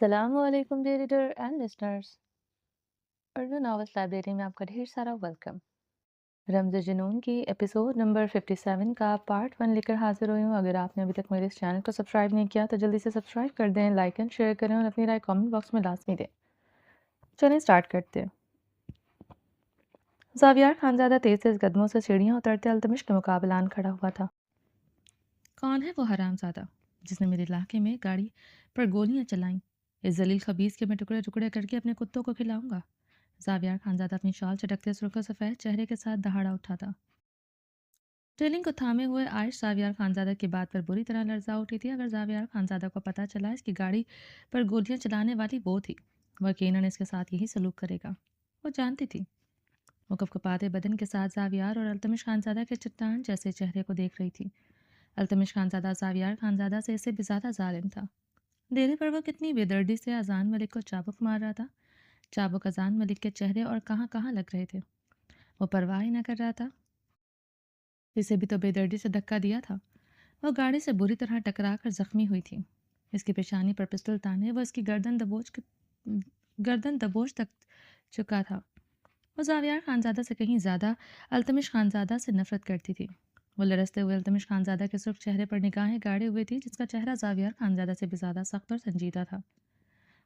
السلام علیکم dear reader and listeners, Urdu novels library میں آپ کا ڈھیر سارا ویلکم۔ رمز جنون کی ایپیسوڈ نمبر 57 کا پارٹ 1 لے کر حاضر ہوئی ہوں۔ اگر آپ نے ابھی تک میرے اس چینل کو سبسکرائب نہیں کیا تو جلدی سے سبسکرائب کر دیں، لائک اینڈ شیئر کریں اور اپنی رائے کامنٹ باکس میں لازمی دیں۔ چلیں سٹارٹ کرتے ہیں۔ زاویار خانزادہ تیز تیز قدموں سے سیڑھیاں اترتے التمش کے مقابلان کھڑا ہوا تھا۔ کون ہے وہ حرام زادہ جس نے میرے علاقے میں گاڑی پر گولیاں چلائیں؟ اس ذلیل خبیث کے میں ٹکڑے ٹکڑے کر کے اپنے کتوں کو کھلاؤں گا۔ زاویار خانزادہ اپنی شال چٹکتے سرخ و سفید چہرے کے ساتھ دہاڑا اٹھا تھا۔ ٹریلنگ کو تھامے ہوئے عائش زاویار خانزادہ کی بات پر بری طرح لرزا اٹھی تھی۔ اگر زاویار خانزادہ کو پتہ چلا اس کی گاڑی پر گولیاں چلانے والی وہ تھی، وہ یقیناً اس کے ساتھ یہی سلوک کرے گا۔ وہ جانتی تھی۔ وہ کپکپاتے بدن کے ساتھ زاویار اور التمش خانزادہ کے چٹان جیسے چہرے کو دیکھ رہی تھی۔ التمش خانزادہ زاویار خانزادہ سے اس سے بھی زیادہ ظالم تھا۔ ڈیرے پر وہ کتنی بے دردی سے اذان ملک کو چابک مار رہا تھا۔ چابک اذان ملک کے چہرے اور کہاں کہاں لگ رہے تھے۔ وہ پرواہ ہی نہ کر رہا تھا۔ اسے بھی تو بے دردی سے دھکا دیا تھا۔ وہ گاڑی سے بری طرح ٹکرا کر زخمی ہوئی تھی۔ اس کی پیشانی پر پسٹل تانے وہ اس کی گردن دبوچ تک چکا تھا۔ وہ زاویار خانزادہ سے کہیں زیادہ التمش خانزادہ سے نفرت کرتی تھی۔ وہ لرزتے ہوئے التمش خانزادہ کے سرخ چہرے پر نگاہیں گاڑے ہوئے تھی، جس کا چہرہ زاویار خانزادہ سے بھی زیادہ سخت اور سنجیدہ تھا۔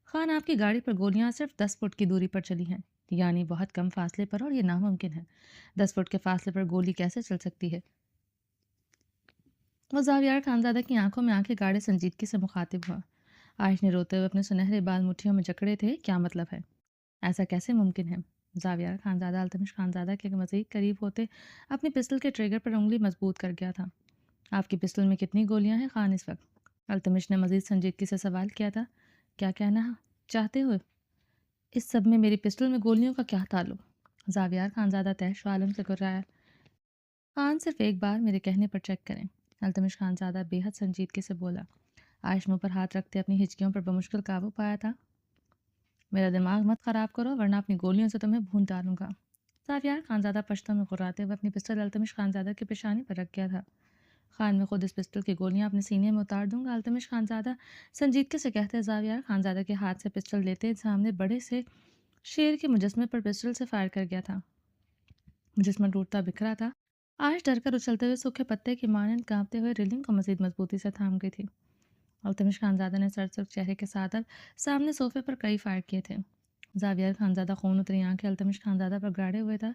خان، آپ کی گاڑی پر گولیاں صرف 10 فٹ کی دوری پر چلی ہیں، یعنی بہت کم فاصلے پر، اور یہ ناممکن ہے۔ 10 فٹ کے فاصلے پر گولی کیسے چل سکتی ہے؟ وہ زاویار خانزادہ کی آنکھوں میں آنکھیں گاڑے سنجیدگی سے مخاطب ہوا۔ عائش نے روتے ہوئے اپنے سنہرے بال مٹھیوں میں جکڑے تھے۔ کیا مطلب ہے؟ ایسا کیسے ممکن ہے؟ زاویار خانزادہ التمش خانزادہ کے مزید قریب ہوتے اپنی پسٹل کے ٹریگر پر انگلی مضبوط کر گیا تھا۔ آپ کی پسٹل میں کتنی گولیاں ہیں خان اس وقت؟ التمش نے مزید سنجیدگی سے سوال کیا تھا۔ کیا کہنا چاہتے ہو؟ اس سب میں میری پسٹل میں گولیوں کا کیا تعلق؟ زاویار خانزادہ تیش و عالم سے گرایا۔ خان، صرف ایک بار میرے کہنے پر چیک کریں، التمش خانزادہ بے حد سنجیدگی سے بولا۔ عائش منہ پر ہاتھ رکھتے اپنی ہچکیوں پر بمشکل قابو پایا تھا۔ میرا دماغ مت خراب کرو ورنہ اپنی گولیوں سے تمہیں بھون ڈالوں گا۔ زاویار خانزادہ پشتوں میں غراتے ہوئے اپنی پسٹل التمش خانزادہ کی پیشانی پر رکھ گیا تھا۔ خان، میں خود اس پسٹل کی گولیاں اپنے سینے میں اتار دوں گا، التمش خانزادہ سنجیدگی سے کہتے زاویار خانزادہ کے ہاتھ سے پسٹل لیتے سامنے بڑے سے شیر کے مجسمے پر پسٹل سے فائر کر گیا تھا۔ مجسمہ ٹوٹتا بکھرا تھا۔ عائش ڈر کر اچھلتے ہوئے سوکھے پتے کی مانند کانپتے ہوئے ریلنگ کو مزید مضبوطی سے تھام گئی تھی۔ التمش خانزادہ نے سرسبز چہرے کے ساتھ اب سامنے صوفے پر کئی فائر کیے تھے۔ زاویار خانزادہ خون اتری آنکھیں التمش خانزادہ پر گاڑے ہوئے تھا۔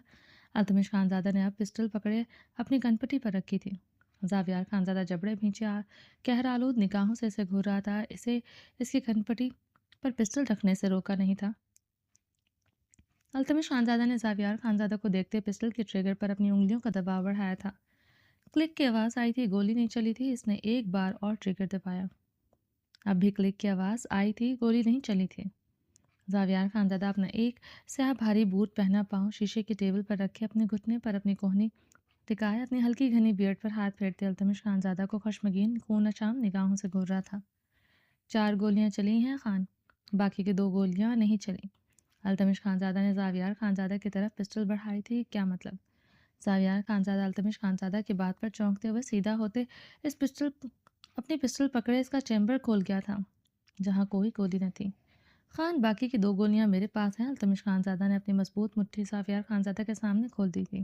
التمش خانزادہ نے اب پسٹل پکڑے اپنی کنپٹی پر رکھی تھی۔ زاویار خانزادہ جبڑے بھینچے قہر آلود نگاہوں سے اسے گھور رہا تھا۔ اسے اس کی کنپٹی پر پسٹل رکھنے سے روکا نہیں تھا۔ التمش خانزادہ نے زاویار خانزادہ کو دیکھتے پسٹل کے ٹریگر پر اپنی انگلیوں کا دباؤ بڑھایا تھا۔ کلک کی آواز آئی تھی، گولی نہیں چلی تھی۔ اس نے ایک بار اور ٹریگر دبایا۔ اب بھی کلک کی آواز آئی تھی، گولی نہیں چلی تھی۔ زاویار خانزادہ اپنا ایک سیاہ بھاری بوٹ پہنا پاؤں شیشے کی ٹیبل پر رکھے اپنے گھٹنے پر اپنی کوہنی ٹکائے اپنی ہلکی گھنی بیئرڈ پر ہاتھ پھیرتے التمش خانزادہ کو خشمگین خون نشان نگاہوں سے گھور رہا تھا۔ 4 گولیاں چلی ہیں خان، باقی کی 2 گولیاں نہیں چلی۔ التمش خانزادہ نے زاویار خانزادہ کی طرف پسٹل بڑھائی تھی۔ کیا مطلب؟ زاویار خانزادہ التمش خانزادہ کی بات پر چونکتے ہوئے سیدھا ہوتے اپنی پسٹل پکڑے اس کا چیمبر کھول گیا تھا جہاں کوئی گولی نہ تھی۔ خان، باقی کی 2 گولیاں میرے پاس ہیں۔ التمش خانزادہ نے اپنی مضبوط مٹھی زاویار خانزادہ کے سامنے کھول دی تھی۔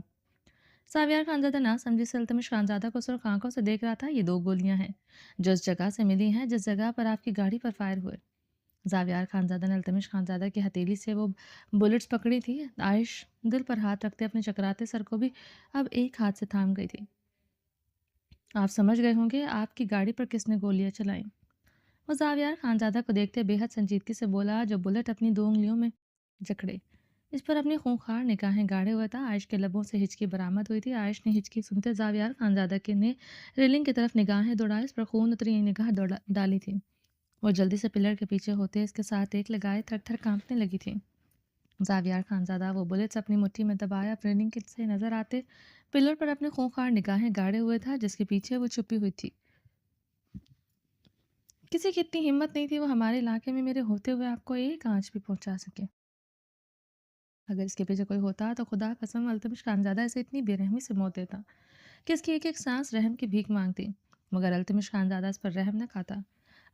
زاویار خانزادہ نہ سمجھی سے التمش خانزادہ کو سرخ آنکھوں سے دیکھ رہا تھا۔ یہ 2 گولیاں ہیں جو اس جگہ سے ملی ہیں جس جگہ پر آپ کی گاڑی پر فائر ہوئے۔ زاویار خانزادہ نے التمش خانزادہ کی ہتھیلی سے وہ بلٹس پکڑی تھی۔ عائش دل پر ہاتھ رکھتے اپنے چکراتے سر کو بھی اب ایک ہاتھ سے تھام گئی تھی۔ آپ سمجھ گئے ہوں گے آپ کی گاڑی پر کس نے گولیاں چلائیں؟ وہ زاویار خانزادہ کو دیکھتے بے حد سنجیدگی سے بولا، جو بلٹ اپنی 2 انگلیوں میں جکڑے اس پر اپنی خونخوار نگاہیں گاڑے ہوا تھا۔ عائش کے لبوں سے ہچکی برآمد ہوئی تھی۔ عائش نے ہچکی سنتے زاویار خانزادہ کے نے ریلنگ کی طرف نگاہیں دوڑائے اس پر خون اتری نگاہ ڈالی تھی۔ وہ جلدی سے پلر کے پیچھے ہوتے اس کے ساتھ ایک لگائے تھر تھر کانپنے لگی تھی۔ زاویار خانزادہ وہ بلٹس اپنی مٹھی میں دبایا ریلنگ سے نظر آتے پلر پر اپنی خونخوار نگاہیں گاڑے ہوئے تھا جس کے پیچھے وہ چھپی ہوئی تھی۔ کسی کی اتنی ہمت نہیں تھی وہ ہمارے علاقے میں میرے ہوتے ہوئے آپ کو ایک آنچ بھی پہنچا سکے۔ اگر اس کے پیچھے کوئی ہوتا تو خدا قسم التمش خانزادہ اسے اتنی بے رحمی سے موت دیتا کہ اس کی ایک ایک سانس رحم کی بھیک مانگتی، مگر التمش خانزادہ اس پر رحم نہ کھاتا۔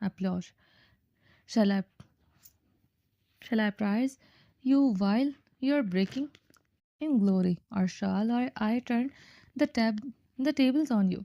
applause. Shall I shall I prize you while you're breaking in glory, or shall I turn the the tables on you?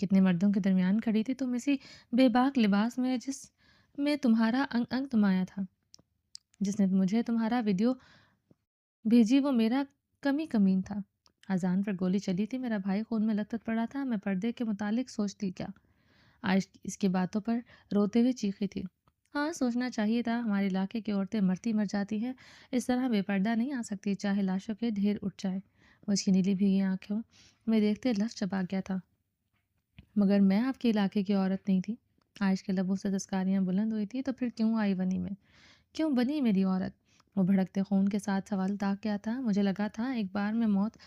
کتنے مردوں کے درمیان کھڑی تھی تم اسی بے باک لباس میں جس میں تمہارا انگ انگ تمایا تھا، جس نے مجھے تمہارا ویڈیو بھیجی وہ میرا کمی کمین تھا۔ اذان پر گولی چلی تھی، میرا بھائی خون میں لتپت پڑا تھا، میں پردے کے متعلق سوچتی کیا؟ آج اس کی باتوں پر روتے ہوئے چیخی تھی۔ ہاں سوچنا چاہیے تھا، ہمارے علاقے کی عورتیں مرتی مر جاتی ہیں، اس طرح بے پردہ نہیں آ سکتی چاہے لاشوں کے ڈھیر اٹھ جائے۔ وہ اس کی نیلی بھیگی آنکھوں میں دیکھتے لفظ چبا گیا تھا، مگر میں آپ کے علاقے کی عورت نہیں تھی۔ عائش کے لبوں سے تذکاریاں بلند ہوئی تھی، تو پھر کیوں آئی بنی میں؟ کیوں بنی میری عورت؟ وہ بھڑکتے خون کے ساتھ سوال تاک گیا تھا۔ مجھے لگا تھا ایک بار میں موت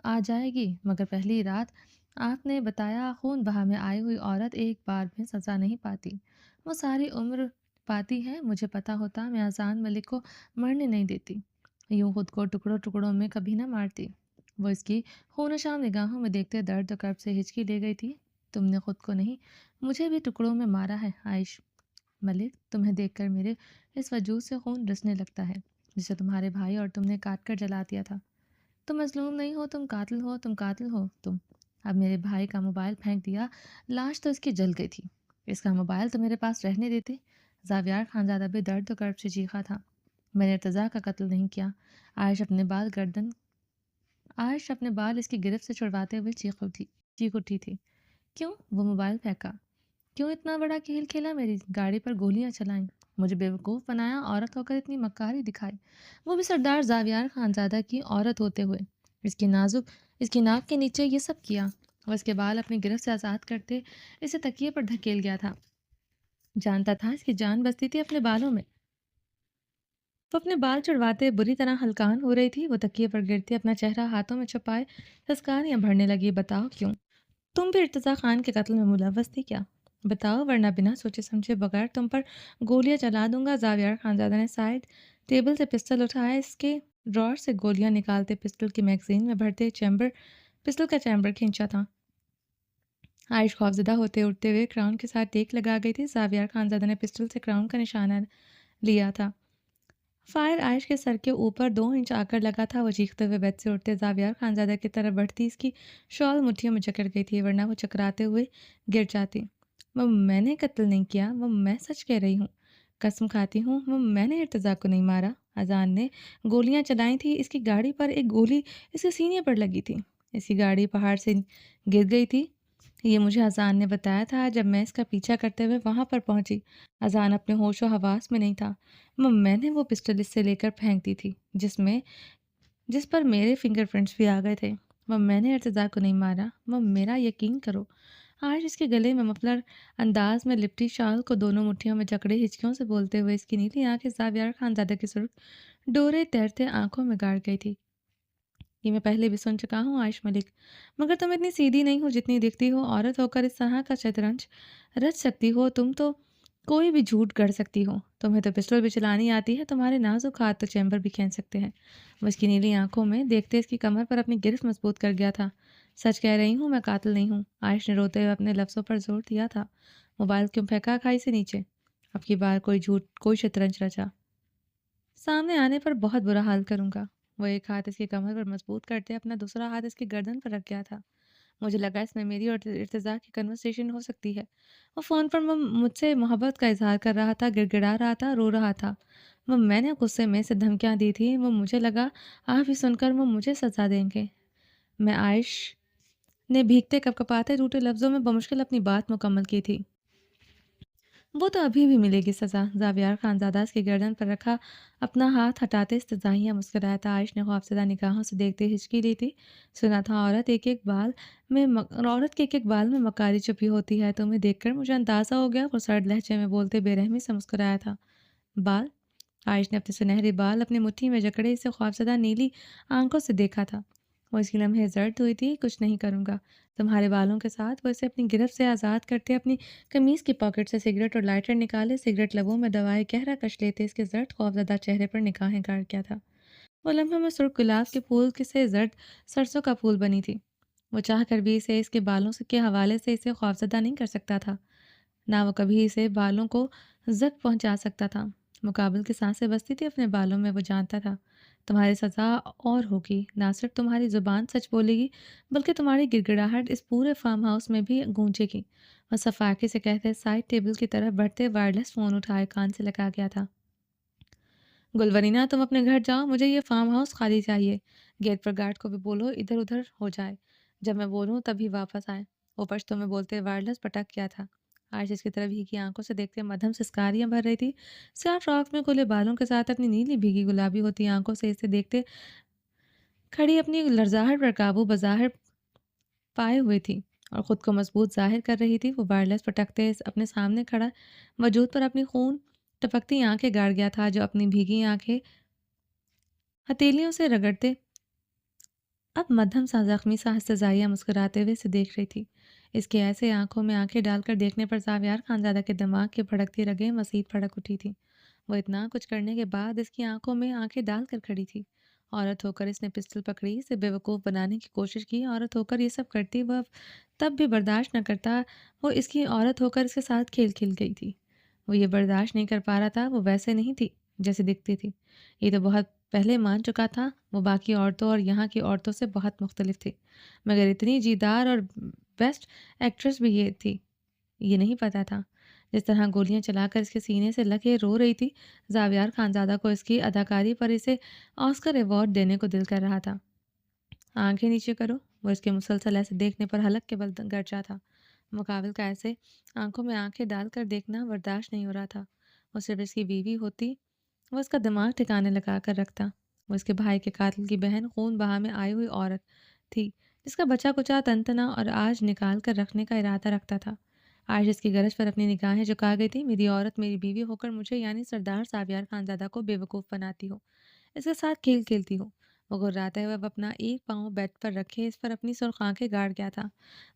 آ جائے گی، مگر پہلی رات آپ نے بتایا خون بہا میں آئی ہوئی عورت ایک بار میں سزا نہیں پاتی، وہ ساری عمر پاتی ہے۔ مجھے پتا ہوتا میں اذان ملک کو مرنے نہیں دیتی، یوں خود کو ٹکڑوں ٹکڑوں میں کبھی نہ مارتی۔ وہ اس کی خونشام نگاہوں میں دیکھتے درد و کرب سے ہچکی لے گئی تھی۔ تم نے خود کو نہیں، مجھے بھی ٹکڑوں میں مارا ہے عائش ملک، تمہیں دیکھ کر میرے اس وجود سے خون رسنے لگتا ہے جسے تمہارے بھائی اور تم نے کاٹ کر جلا دیا تھا۔ تم مظلوم نہیں ہو، تم قاتل ہو، تم قاتل ہو تم۔ اب میرے بھائی کا موبائل پھینک دیا، لاش تو اس کی جل گئی تھی، اس کا موبائل تو میرے پاس رہنے دیتے۔ زاویار خانزادہ بھی درد و کرب سے چیخا تھا۔ میں نے ارتضیٰ کا قتل نہیں کیا۔ عائش اپنے بال اس کی گرفت سے چھڑواتے ہوئے چیخ اٹھی تھی۔ کیوں؟ وہ موبائل پھینکا؟ کیوں اتنا بڑا کھیل کھیلا؟ میری گاڑی پر گولیاں چلائیں، مجھے بیوقوف بنایا، عورت ہو کر اتنی مکاری دکھائی، وہ بھی سردار زاویار خانزادہ کی عورت ہوتے ہوئے۔ اس کی ناک کے نیچے یہ سب کیا۔ وہ اس کے بال اپنی گرفت سے آزاد کرتے اسے تکیے پر دھکیل گیا تھا، جانتا تھا اس کی جان بستی تھی اپنے بالوں میں۔ وہ اپنے بال چڑھواتے بری طرح ہلکان ہو رہی تھی، وہ تکیے پر گرتی اپنا چہرہ ہاتھوں میں چھپائے تذکاریاں بھرنے لگی۔ بتاؤ کیوں؟ تم بھی ارتضیٰ خان کے قتل میں ملوث تھی کیا؟ بتاؤ، ورنہ بنا سوچے سمجھے بغیر تم پر گولیاں چلا دوں گا۔ زاویار خانزادہ نے سائڈ ٹیبل سے پستل اٹھایا، اس کے ڈراور سے گولیاں نکالتے پستل کی میگزین میں بھرتے پستل کا چیمبر کھینچا تھا۔ عائش خوفزدہ ہوتے اٹھتے ہوئے کراؤن کے ساتھ ٹیک لگا گئی تھی۔ زاویار خانزادہ نے پستل سے کراؤن کا نشانہ لیا تھا۔ فائر عائش کے سر کے اوپر 2 انچ آ کر لگا تھا۔ وہ چیختے ہوئے بیت سے اٹھتے زاویار خانزادہ کی طرف بڑھتی اس کی شال مٹھیوں میں جکڑ گئی تھی، ورنہ وہ چکراتے ہوئے گر جاتی۔ وہ میں نے قتل نہیں کیا، وہ میں سچ کہہ رہی ہوں، قسم کھاتی ہوں، وہ میں نے ارتضیٰ کو نہیں مارا۔ اذان نے گولیاں چلائی تھی، اس کی گاڑی پر ایک گولی اس کے سینے پر لگی تھی، اس کی گاڑی پہاڑ سے گر گئی تھی، یہ مجھے اذان نے بتایا تھا جب میں اس کا پیچھا کرتے ہوئے وہاں پر پہنچی۔ اذان اپنے ہوش و حواس میں نہیں تھا۔ میں نے وہ پسٹل اس سے لے کر پھینک دی تھی جس پر میرے فنگر پرنٹس بھی آ گئے تھے۔ وہ میں نے ارتضیٰ کو نہیں مارا، وہ میرا یقین کرو۔ آج اس کے گلے میں مفلر انداز میں لپٹی شال کو دونوں مٹھیوں میں جکڑے ہچکیوں سے بولتے ہوئے اس کی نیلی آنکھیں زاویار خانزادہ کی سرخ ڈورے تیرتے آنکھوں میں گاڑ گئی تھی۔ یہ میں پہلے بھی سن چکا ہوں عائش ملک، مگر تم اتنی سیدھی نہیں ہو جتنی دکھتی ہو۔ عورت ہو کر اس طرح کا شطرنج رچ سکتی ہو تم، تو کوئی بھی جھوٹ گڑھ سکتی ہو۔ تمہیں تو پسٹل بھی چلانی آتی ہے، تمہارے نازک ہاتھ تو چیمبر بھی کھینچ سکتے ہیں۔ وہ اس کی نیلی آنکھوں میں دیکھتے اس کی کمر پر اپنی گرفت مضبوط کر گیا تھا۔ سچ کہہ رہی ہوں، میں قاتل نہیں ہوں۔ عائش نے روتے ہوئے اپنے لفظوں پر زور دیا تھا۔ موبائل کیوں پھینکا کھائی سے نیچے؟ اب کی بار کوئی جھوٹ، کوئی شطرنج رچا، سامنے آنے پر بہت برا حال کروں گا۔ وہ ایک ہاتھ اس کی کمر پر مضبوط کرتے اپنا دوسرا ہاتھ اس کی گردن پر رکھ گیا تھا۔ مجھے لگا اس میں میری اور ارتضیٰ کی کنورسیشن ہو سکتی ہے۔ وہ فون پر مجھ سے محبت کا اظہار کر رہا تھا، گڑ گڑا رہا تھا، رو رہا تھا۔ وہ میں نے غصے میں سے دھمکیاں دی تھی، وہ مجھے لگا آپ ہی سن کر وہ مجھے سزا دیں گے۔ میں عائش نے بھیگتے کپکپاتے ٹوٹے لفظوں میں بمشکل اپنی بات مکمل کی تھی۔ وہ تو ابھی بھی ملے گی سزا۔ زاویار خانزادہ اس کی گردن پر رکھا اپنا ہاتھ ہٹاتے استضاحیہ مسکرایا تھا۔ عائش نے خوفزدہ نگاہوں سے دیکھتے ہچکی لی تھی۔ سنا تھا عورت کے ایک ایک بال میں مکاری چھپی ہوتی ہے، تمہیں دیکھ کر مجھے اندازہ ہو گیا۔ وہ سرد لہجے میں بولتے بے رحمی سے مسکرایا تھا۔ بال؟ عائش نے اپنے سنہرے بال اپنی مٹھی میں جکڑے اسے خوفزدہ نیلی آنکھوں سے دیکھا تھا۔ وہ اس کی لمحے زرد ہوئی تھی۔ کچھ نہیں کروں گا تمہارے بالوں کے ساتھ۔ وہ اسے اپنی گرفت سے آزاد کرتے اپنی قمیض کی پاکٹ سے سگریٹ اور لائٹر نکالے، سگریٹ لبوں میں دبائے گہرا کش لیتے اس کے زرد خوفزدہ چہرے پر نگاہیں گاڑ کیا تھا۔ وہ لمحے میں سرخ گلاب کے پھول سے زرد سرسوں کا پھول بنی تھی۔ وہ چاہ کر بھی اسے اس کے بالوں کے حوالے سے اسے خوفزدہ نہیں کر سکتا تھا، نہ وہ کبھی اسے بالوں کو زخم پہنچا سکتا تھا۔ مقابل کی سانسیں بستی تھی اپنے بالوں میں، وہ جانتا تھا تمہاری سزا اور ہوگی، نہ صرف تمہاری زبان سچ بولے گی بلکہ تمہاری گڑگڑاہٹ اس پورے فارم ہاؤس میں بھی گونجے گی۔ وہ صفاقے سے کہتے سائڈ ٹیبل کی طرف بڑھتے وائرلیس فون اٹھائے کان سے لگا گیا تھا۔ گلورینہ تم اپنے گھر جاؤ، مجھے یہ فارم ہاؤس خالی چاہیے۔ گیٹ پر گارڈ کو بھی بولو ادھر ادھر ہو جائے، جب میں بولوں تبھی واپس آئے۔ اوپر سے تمہیں بولتے وائرلیس پٹک کیا تھا۔ آج اس کی طرف بھیگی آنکھوں سے دیکھتے مدھم سسکاریاں بھر رہی تھی۔ سیاہ فراک میں کھلے بالوں کے ساتھ اپنی نیلی بھیگی گلابی ہوتی آنکھوں سے اسے دیکھتے کھڑی اپنی لرزاہٹ پر قابو بظاہر پائے ہوئے تھی اور خود کو مضبوط ظاہر کر رہی تھی۔ وہ وائرلیس پٹکتے اپنے سامنے کھڑا وجود پر اپنی خون ٹپکتی آنکھیں گاڑ گیا تھا جو اپنی بھیگی آنکھیں ہتھیلیوں سے رگڑتے اب مدھم سا زخمی سا استزائیہ مسکراتے ہوئے اسے دیکھ رہی تھی۔ اس کے ایسے آنکھوں میں آنکھیں ڈال کر دیکھنے پر زاویار خانزادہ کے دماغ کی بھڑکتی رگیں مزید بھڑک اٹھی تھیں۔ وہ اتنا کچھ کرنے کے بعد اس کی آنکھوں میں آنکھیں ڈال کر کھڑی تھی۔ عورت ہو کر اس نے پسٹل پکڑی، اسے بے وقوف بنانے کی کوشش کی۔ عورت ہو کر یہ سب کرتی وہ تب بھی برداشت نہ کرتا، وہ اس کی عورت ہو کر اس کے ساتھ کھیل کھیل گئی تھی۔ وہ یہ برداشت نہیں کر پا رہا تھا، وہ ویسے نہیں تھی جیسے دکھتی تھی۔ یہ تو بہت پہلے مان چکا تھا، وہ باقی عورتوں اور یہاں کی عورتوں سے بہت مختلف تھی، مگر اتنی جیدار اور بیسٹ ایکٹریس بھی یہ تھی یہ نہیں پتا تھا۔ جس طرح گولیاں چلا کر اس کے سینے سے لگے رو رہی تھی، زاویار خانزادہ کو اس کی اداکاری پر اسے آسکر ایوارڈ دینے کو دل کر رہا تھا۔ آنکھیں نیچے کرو، وہ اس کے مسلسل ایسے دیکھنے پر حلق کے بل گرجا تھا۔ مقابل کا ایسے آنکھوں میں آنکھیں ڈال کر دیکھنا برداشت نہیں ہو رہا تھا۔ وہ صرف اس کی بیوی ہوتی، وہ اس کا دماغ ٹھکانے لگا کر رکھتا۔ وہ اس کے بھائی کے قاتل کی بہن، خون بہا میں آئی ہوئی عورت تھی جس کا بچا کچا تنتنا اور آج نکال کر رکھنے کا ارادہ رکھتا تھا۔ آج اس کی گرج پر اپنی نگاہیں جھکا گئی تھی۔ میری عورت میری بیوی ہو کر مجھے یعنی سردار زاویار خانزادہ کو بے وقوف بناتی ہو، اس کے ساتھ کھیل کھیلتی ہو۔ وہ گھراتے ہوئے اب اپنا ایک پاؤں بیڈ پر رکھے اس پر اپنی سرخ آنکھیں گاڑ گیا تھا۔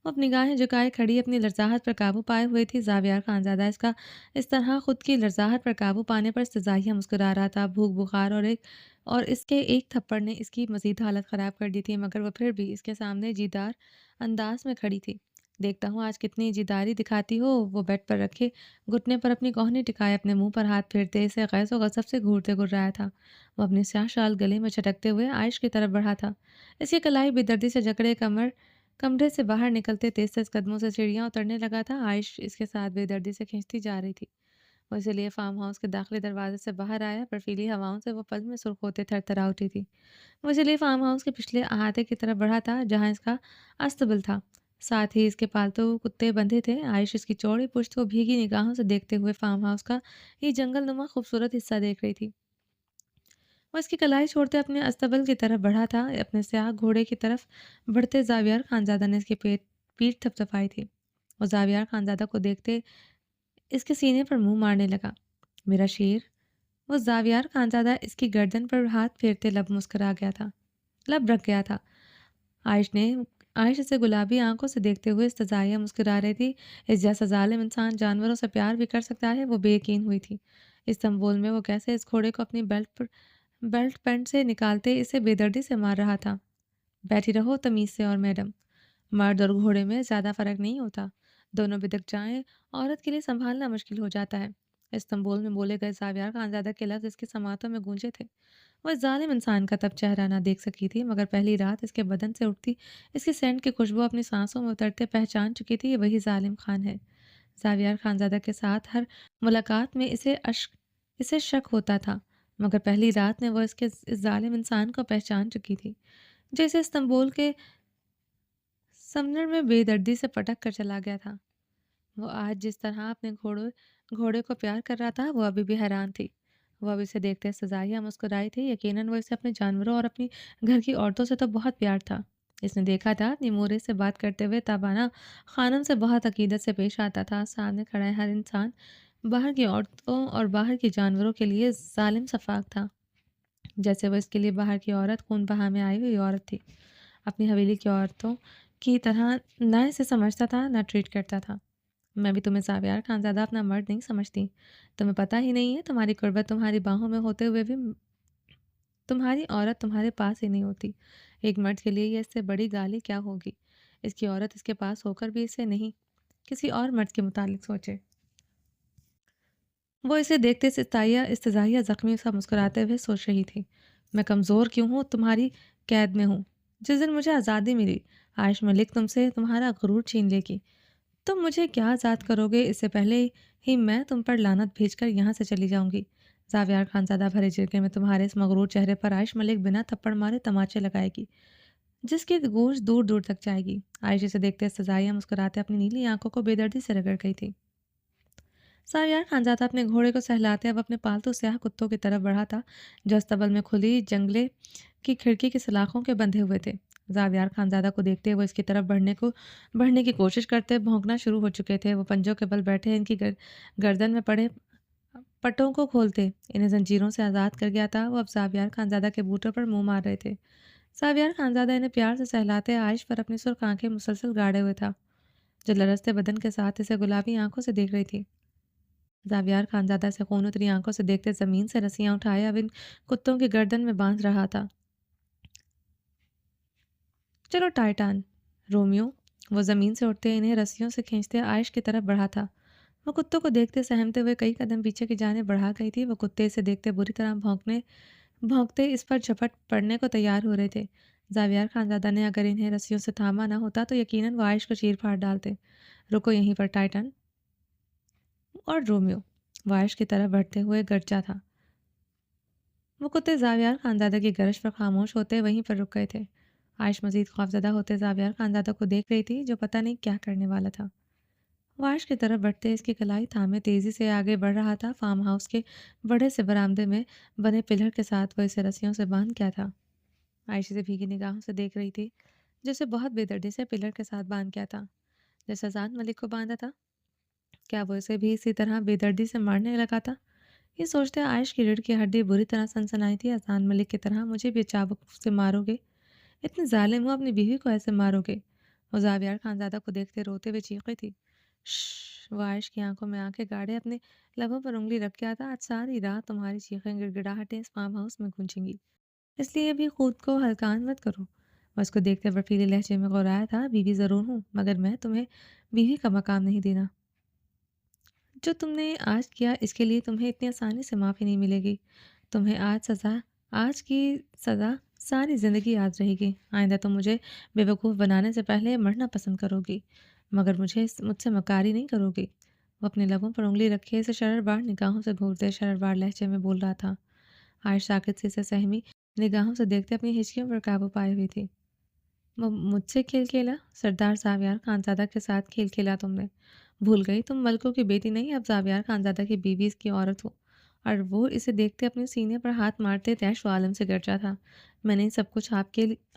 وہ اپنی نگاہیں جھکائے کھڑی اپنی لرزاہٹ پر قابو پائے ہوئے تھی۔ زاویار خانزادہ اس کا اس طرح خود کی لرزاہٹ پر قابو پانے پر استزاہیہ مسکرا رہا تھا۔ بھوک بخار اور اس کے ایک تھپڑ نے اس کی مزید حالت خراب کر دی تھی، مگر وہ پھر بھی اس کے سامنے جیدار انداز میں کھڑی تھی۔ دیکھتا ہوں آج کتنی جیداری دکھاتی ہو۔ وہ بیڈ پر رکھے گھٹنے پر اپنی کوہنی ٹکائے اپنے منہ پر ہاتھ پھیرتے اسے غیظ و غضب سے گھورتے گھرایا تھا۔ وہ اپنی سیاہ شال گلے میں چھٹکتے ہوئے عائش کی طرف بڑھا تھا۔ اس کی کلائی بے دردی سے جکڑے کمرے سے باہر نکلتے تیز تیز قدموں سے سیڑھیاں اترنے لگا تھا۔ عائش اس کے ساتھ بے دردی سے کھینچتی جا رہی تھی۔ وہ اسی لیے فارم ہاؤس کے داخلی دروازے سے باہر آیا، برفیلی ہواؤں سے وہ پل میں سرخ ہوتے تھر تھرا اٹھی تھی۔ وہ اسی لیے فارم ہاؤس کے پچھلے احاطے کی طرف بڑھا تھا جہاں اس کا استبل تھا، ساتھ ہی اس کے پالتو کتے بندھے تھے۔ عائش اس کی چوڑی پشت کو بھیگی نگاہوں سے دیکھتے ہوئے فارم ہاؤس کا یہ جنگل نما خوبصورت حصہ دیکھ رہی تھی۔ وہ اس کی کلائی چھوڑتے اپنے استبل کی طرف بڑھا تھا۔ اپنے سیاہ گھوڑے کی طرف بڑھتے زاویار خانزادہ نے اس کی پیٹھ تھپتھپائی تھی۔ وہ زاویار خانزادہ کو دیکھتے اس کے سینے پر منہ مارنے لگا۔ میرا شیر۔ وہ زاویار خانزادہ اس کی گردن پر ہاتھ پھیرتے لب رکھ گیا تھا۔ عائش اسے گلابی آنکھوں سے دیکھتے ہوئے استزائیہ مسکرا رہی تھی۔ اس جیسا ظالم انسان جانوروں سے پیار بھی کر سکتا ہے، وہ بے یقین ہوئی تھی۔ اس تنبول میں وہ کیسے اس گھوڑے کو اپنی بیلٹ پینٹ سے نکالتے اسے بے دردی سے مار رہا تھا۔ بیٹھی رہو تمیز سے اور میڈم، مرد اور گھوڑے میں زیادہ فرق نہیں ہوتا، دونوں بدک جائیں عورت کے لیے سنبھالنا مشکل ہو جاتا ہے۔ استنبول میں بولے گئے زاویار خانزادہ کے لفظ اس کے سماعتوں میں گونجے تھے۔ وہ اس ظالم انسان کا تب چہرہ نہ دیکھ سکی تھی، مگر پہلی رات اس کے بدن سے اٹھتی اس کی سینٹ کی خوشبو اپنی سانسوں میں اترتے پہچان چکی تھی، یہ وہی ظالم خان ہے۔ زاویار خانزادہ کے ساتھ ہر ملاقات میں اسے شک ہوتا تھا، مگر پہلی رات میں وہ اس ظالم انسان کو پہچان چکی تھی جو اسے استنبول کے سمندر میں بے دردی سے پٹک کر چلا گیا تھا۔ وہ آج جس طرح اپنے گھوڑے کو پیار کر رہا تھا، وہ ابھی بھی حیران تھی۔ وہ اب اسے دیکھتے سزائیہ مسکرائی تھی۔ یقیناً وہ اسے اپنے جانوروں اور اپنی گھر کی عورتوں سے تو بہت پیار تھا۔ اس نے دیکھا تھا اپنی مورے سے بات کرتے ہوئے تابانہ خانم سے بہت عقیدت سے پیش آتا تھا۔ سامنے کھڑا ہر انسان باہر کی عورتوں اور باہر کے جانوروں کے لیے ظالم شفاق تھا، جیسے وہ اس کے لیے باہر کی عورت خون بہا میں آئی ہوئی عورت تھی۔ اپنی حویلی کی عورتوں کی طرح نہ اسے سمجھتا تھا نہ ٹریٹ کرتا تھا۔ میں بھی تمہیں زاویار خانزادہ اپنا مرد نہیں سمجھتی، تمہیں پتہ ہی نہیں ہے تمہاری قربت تمہاری باہوں میں ہوتے ہوئے بھی تمہاری عورت تمہارے پاس ہی نہیں ہوتی۔ ایک مرد کے لیے یہ اس سے بڑی گالی کیا ہوگی؟ اس کی عورت اس کے پاس ہو کر بھی اسے نہیں کسی اور مرد کے متعلق سوچے۔ وہ اسے دیکھتے استزاہیہ زخمی سا مسکراتے ہوئے سوچ رہی تھی۔ میں کمزور کیوں ہوں، تمہاری قید میں ہوں؟ جس دن مجھے آزادی ملی، عائش ملک تم سے تمہارا غرور چھین لے گی۔ تم مجھے کیا آزاد کرو گے، اس سے پہلے ہی میں تم پر لعنت بھیج کر یہاں سے چلی جاؤں گی۔ زاویار خانزادہ بھرے جرگے میں تمہارے اس مغرور چہرے پر عائش ملک بنا تھپڑ مارے تماچے لگائے گی، جس کی گوشت دور دور تک جائے گی۔ عائش اسے دیکھتے سزائیہ مسکراتے اپنی نیلی آنکھوں کو بے دردی سے رگڑ گئی تھی۔ ساریار خانزادہ اپنے گھوڑے کو سہلاتے اب اپنے پالتو سیاہ کتوں کی طرف بڑھا تھا جو استبل میں کھلی جنگلے کی کھڑکی کی سلاخوں کے بندھے ہوئے تھے۔ زاویار خانزادہ کو دیکھتے وہ اس کی طرف بڑھنے کی کوشش کرتے بھونکنا شروع ہو چکے تھے۔ وہ پنجوں کے بل بیٹھے ان کی گردن میں پڑے پٹوں کو کھولتے انہیں زنجیروں سے آزاد کر گیا تھا۔ وہ اب زاویار خانزادہ کے بوٹوں پر منہ مار رہے تھے۔ زاویار خانزادہ انہیں پیار سے سہلاتے عائش پر اپنی سرخ آنکھیں مسلسل گاڑے ہوئے تھا جو لرزتے بدن کے ساتھ اسے گلابی آنکھوں سے دیکھ رہی تھی۔ زاویار خانزادہ سے خون اتری آنکھوں سے دیکھتے زمین سے رسیاں اٹھائے اب ان کتوں کی گردن میں باندھ رہا تھا۔ چلو ٹائٹان، رومیو۔ وہ زمین سے اٹھتے انہیں رسیوں سے کھینچتے عائش کی طرف بڑھا تھا۔ وہ کتوں کو دیکھتے سہمتے ہوئے کئی قدم پیچھے کی جانب بڑھا گئی تھی۔ وہ کتے اسے دیکھتے بری طرح بھونکتے اس پر جھپٹ پڑنے کو تیار ہو رہے تھے۔ زاویار خانزادہ نے اگر انہیں رسیوں سے تھاما نہ ہوتا تو یقیناً وہ عائش کو چیر پھاڑ ڈالتے۔ رکو یہیں پر ٹائٹن اور رومیو، وہ عائش کی طرف بڑھتے ہوئے گرجا تھا۔ وہ کتے زاویار خانزادہ کی گرج پر خاموش ہوتے وہیں پر رک گئے تھے۔ عائش مزید خوفزدہ ہوتے زاویار خانزادہ کو دیکھ رہی تھی جو پتہ نہیں کیا کرنے والا تھا۔ وہ عائش کی طرف بڑھتے اس کی کلائی تھامے تیزی سے آگے بڑھ رہا تھا۔ فارم ہاؤس کے بڑے سے برآمدے میں بنے پلر کے ساتھ وہ اسے رسیوں سے باندھ کیا تھا۔ عائش اسے بھیگی نگاہوں سے دیکھ رہی تھی جسے بہت بے دردی سے پلر کے ساتھ باندھ کیا تھا جیسے آزاد ملک کو باندھا تھا۔ کیا وہ اسے بھی اسی طرح بے دردی سے مارنے لگا تھا؟ یہ سوچتے عائش کی ریڑھ کی ہڈی بری طرح سنسنائی تھی۔ آزاد ملک کی طرح مجھے بھی چابک سے مارو گے؟ اتنے ظالم ہو، اپنی بیوی کو ایسے مارو گے؟ وہ زاویار خانزادہ کو دیکھتے روتے ہوئے چیخ رہی تھی۔ شش! وہ عائش کی آنکھوں میں آنکھیں گاڑے اپنے لبوں پر انگلی رکھ گیا تھا۔ آج ساری رات تمہاری چیخیں گڑ گڑاہٹیں اس فارم ہاؤس میں گونجیں گی، اس لیے ابھی خود کو ہلکان مت کرو۔ وہ اس کو دیکھتے برفیلے لہجے میں غورایا تھا۔ بیوی ضرور ہوں مگر میں تمہیں بیوی کا مقام نہیں دینا۔ جو تم نے آج کیا اس کے لیے تمہیں اتنی آسانی سے معافی نہیں ملے گی۔ تمہیں آج کی سزا ساری زندگی یاد رہے گی۔ آئندہ تم مجھے بے وقوف بنانے سے پہلے مرنا پسند کرو گی مگر مجھ سے مکاری نہیں کرو گی۔ وہ اپنے لبوں پر انگلی رکھے اسے شرربار نگاہوں سے گھورتے شرربار لہجے میں بول رہا تھا۔ عائش ساکت سی سے سہمی نگاہوں سے دیکھتے اپنی ہچکیوں پر قابو پائے ہوئی تھی۔ وہ مجھ سے کھیل کھیلا؟ سردار زاویار خانزادہ کے ساتھ کھیل کھیلا تم نے؟ بھول گئی تم ملکوں کی بیٹی نہیں، اب زاویار خانزادہ کی بیوی اس کی عورت ہو۔ اور وہ اسے دیکھتے اپنے سینے پر ہاتھ مارتے طیش و عالم سے گرجا تھا۔ میں نے سب کچھ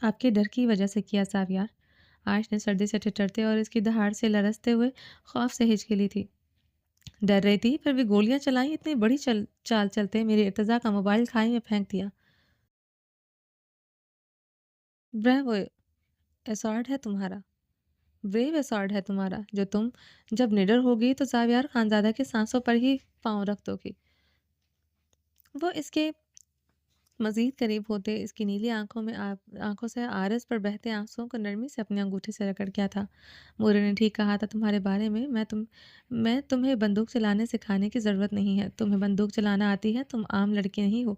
آپ کے ڈر کی وجہ سے کیا زاویار۔ عائش نے سردی سے ٹھٹرتے اور اس کی دہاڑ سے لرزتے ہوئے خوف سے ہچکی لی تھی۔ ڈر رہی تھی پھر بھی گولیاں چلائیں؟ اتنی بڑی چال چلتے میری ارتضیٰ کا موبائل کھائی میں پھینک دیا۔ بریو ایسارڈ ہے تمہارا بریو ایسارڈ ہے تمہارا جو تم جب نڈر ہوگی تو زاویار خانزادہ کے سانسوں پر ہی پاؤں رکھ دو گی۔ وہ اس کے مزید قریب ہوتے اس کی نیلی آنکھوں سے آرز پر بہتے آنسوؤں کو نرمی سے اپنی انگوٹھی سے رگڑ کیا تھا۔ مورے نے ٹھیک کہا تھا تمہارے بارے میں۔ میں تمہیں بندوق چلانے سکھانے کی ضرورت نہیں ہے۔ تمہیں بندوق چلانا آتی ہے، تم عام لڑکی نہیں ہو۔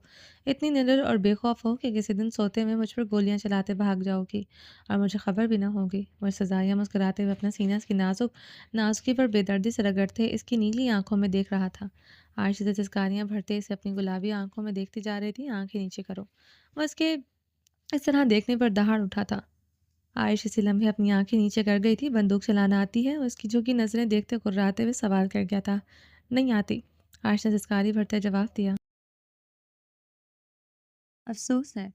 اتنی نڈر اور بے خوف ہو کہ کسی دن سوتے میں مجھ پر گولیاں چلاتے بھاگ جاؤ گی اور مجھے خبر بھی نہ ہوگی۔ وہ سزائیہ مسکراتے ہوئے اپنا سینہ اس کی نازکی پر بے دردی سے رگڑتے اس کی نیلی آنکھوں میں دیکھ رہا تھا۔ عائش سے تذکاریاں بھرتے اسے اپنی گلابی آنکھوں میں دیکھتی جا رہی تھی۔ آنکھیں نیچے کرو۔ وہ اس کے اس طرح دیکھنے پر دہاڑ اٹھا تھا۔ عائش اسی لمحے اپنی آنکھیں نیچے کر گئی تھی۔ بندوق چلانا آتی ہے؟ وہ اس کی جھکی نظریں دیکھتے کراتے ہوئے سوال کر گیا تھا۔ نہیں آتی، عائش نے تذکاری بھرتے جواب دیا۔ افسوس ہے،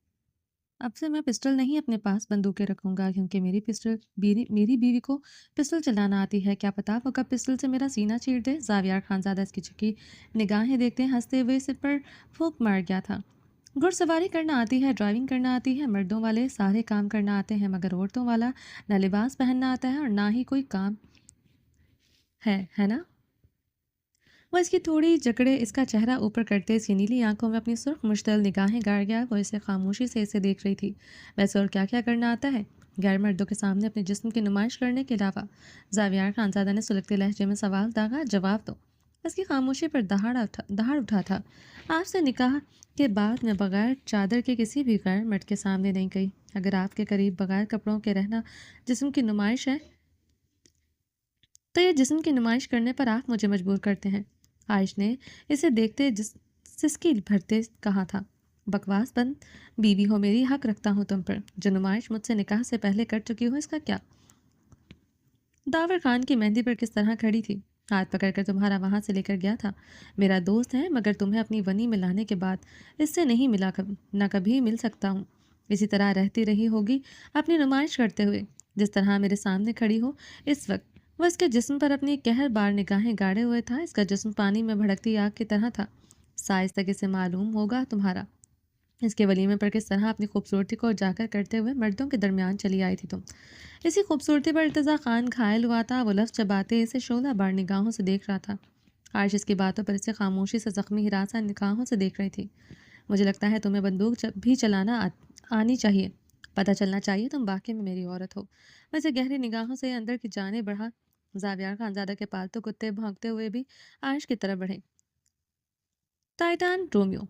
اب سے میں پسٹل نہیں اپنے پاس بندوقیں رکھوں گا کیونکہ میری بیوی کو پسٹل چلانا آتی ہے۔ کیا پتا وہ کب پسٹل سے میرا سینہ چیر دے۔ زاویار خانزادہ اس کی جھکی نگاہیں دیکھتے ہنستے ہوئے سر پر پھونک مار گیا تھا۔ گھڑ سواری کرنا آتی ہے، ڈرائیونگ کرنا آتی ہے، مردوں والے سارے کام کرنا آتے ہیں مگر عورتوں والا نہ لباس پہننا آتا ہے اور نہ ہی کوئی کام ہے نا؟ وہ اس کی تھوڑی جکڑے اس کا چہرہ اوپر کرتے اس کی نیلی آنکھوں میں اپنی سرخ مشتعل نگاہیں گاڑ گیا۔ وہ اسے خاموشی سے اسے دیکھ رہی تھی۔ ویسے اور کیا کیا کرنا آتا ہے غیر مردوں کے سامنے اپنے جسم کی نمائش کرنے کے علاوہ؟ زاویار خانزادہ نے سلگتے لہجے میں سوال داغا۔ جواب دو۔ اس کی خاموشی پر دہاڑ اٹھا تھا۔ آپ سے نکاح کے بعد میں بغیر چادر کے کسی بھی غیر مرد کے سامنے نہیں گئی۔ اگر آپ کے قریب بغیر کپڑوں کے رہنا جسم کی نمائش ہے تو یہ جسم کی نمائش کرنے پر آپ مجھے مجبور کرتے ہیں۔ عائش نے اسے دیکھتے سسکی بھرتے کہا تھا۔ بکواس بند، بیوی ہو میری، حق رکھتا ہوں تم پر۔ جو نمائش مجھ سے نکاح سے پہلے کر چکی ہو اس کا کیا؟ داور خان کی مہندی پر کس طرح کھڑی تھی، ہاتھ پکڑ کر تمہارا وہاں سے لے کر گیا تھا۔ میرا دوست ہے مگر تمہیں اپنی ونی میں لانے کے بعد اس سے نہیں ملا، نہ کبھی مل سکتا ہوں۔ اسی طرح رہتی رہی ہوگی اپنی نمائش کرتے ہوئے، جس طرح میرے سامنے کھڑی ہو اس وقت۔ وہ اس کے جسم پر اپنی قہر بار نگاہیں گاڑے ہوئے تھا۔ اس کا جسم پانی میں بھڑکتی آگ کی طرح تھا۔ سائز تک اسے معلوم ہوگا تمہارا۔ اس کے ولیمے پر کس طرح اپنی خوبصورتی کو اجاگر کرتے ہوئے مردوں کے درمیان چلی آئی تھی تم۔ اسی خوبصورتی پر ارتضیٰ خان گھائل ہوا تھا۔ وہ لفظ چباتے اسے شعلہ بار نگاہوں سے دیکھ رہا تھا۔ عائش اس کی باتوں پر اسے خاموشی سے زخمی ہراساں نگاہوں سے دیکھ رہی تھی۔ مجھے لگتا ہے تمہیں بندوق بھی چلانا آنی چاہیے۔ پتہ چلنا چاہیے تم واقعی میں میری عورت ہو۔ ویسے گہری نگاہوں سے اندر کی جانب بڑھا۔ زاویار خانزادہ کے پالتو کتے بھونکتے ہوئے بھی عائش کی طرف بڑھے۔ ٹائٹان رومیو۔